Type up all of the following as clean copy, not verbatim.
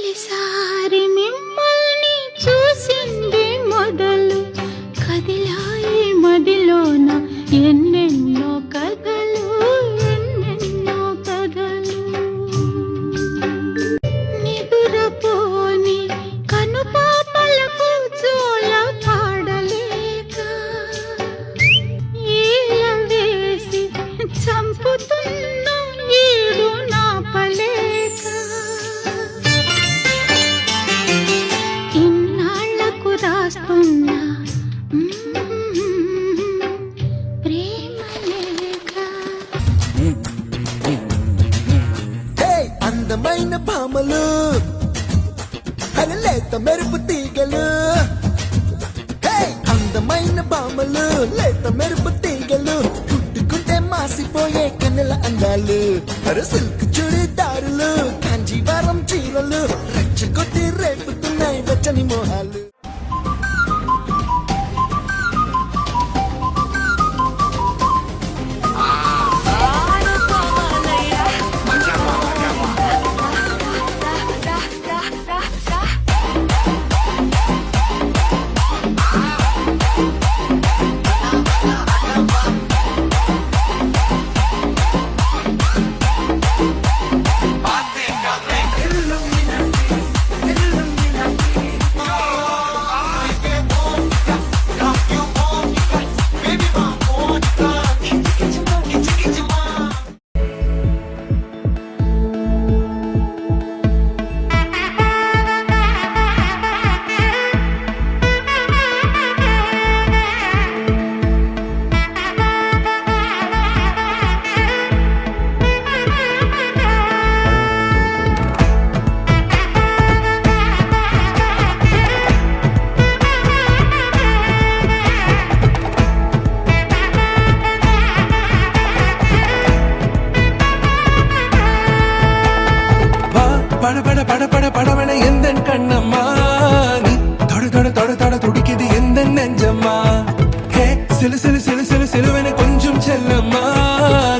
తొలిసారి మిమ్మల్ని చూసింది మొదలు కదిలాయి మదిలోన ఎన్నెన్నో కథలు ఎన్నెన్నో కథలు నిదురపోని కనుపాపలకు జోల పాడలేక ఈల వేసి చంపుతున్న ఈడు నాపలేక ఇన్నాళ్లకు రాస్తున్నా ప్రేమ లేఖ. అందమైన భామలు లేత మెరుపు తీగలు అందమైన భామలు లేత మెరుపు తీగలు కుట్టుకుంటే మాసిపోయే కన్నెల అందాలు సిల్క్ చుడిదారులు కాంజీవరం చీరలు రెచ్చగొట్టి రేపుతున్నాయి వెచ్చని మోహాలు. படபட எந்தன் கண்ணம்மா நீ தொட தொட தொட தொட துடிக்குது எந்த நெஞ்சம்மா ஹே சிலு சிலு சிலு சிலு சிலுவென கொஞ்சம் செல்லம்மா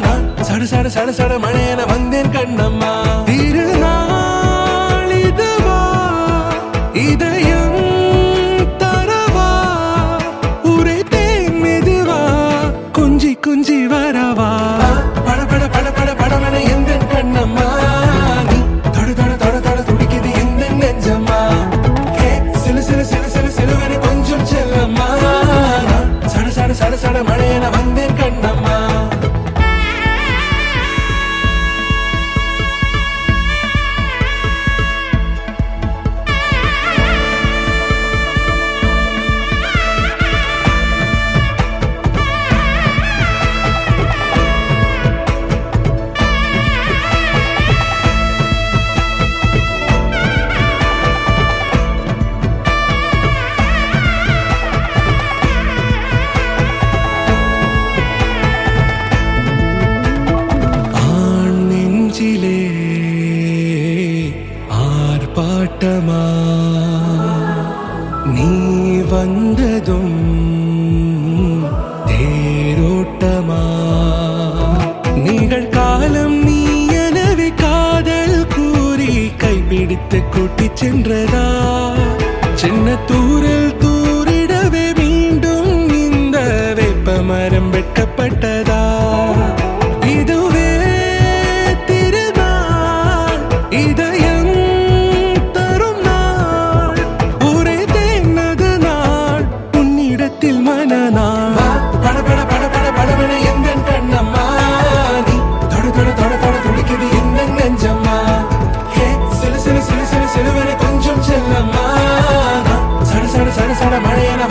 நான் சட சட சட சட மழையென வந்தேன் கண்ணம்மா திருநாள் இதுவா இதயம் தரவா உரைத்தேன் மெதுவா கொஞ்சி கொஞ்சி வரவா படபட படபட படவென எந்தன் கண்ணம்மா சட சட மழையென வந்தேன் கண்ணம்மா. ஆர்ப்பாட்டமா நீ வந்ததும் தேரோட்டமா நிகழ்காலம் நீ எனவே காதல் கூறி கைப்பிடித்து கூட்டிச் சென்றதா சின்ன தூரில் தூரிடவே மீண்டும் இந்த வேப்ப மரம் வெட்கப்பட்டதா இதுவே திருநாள் இதயம் தரும் நாள் உரைத்தேனது நாள் உன்னிடத்தில் மனநாள் படபட படபட படவென எந்தன் கண்ணம்மா நீ தொட தொட தொட தொட துடிக்குது எந்த நெஞ்சம்மா ஹே சிலு சிலு சிலு சிலு சிலுவென கொஞ்சம் செல்லம்மா சட சட சட சட மழையென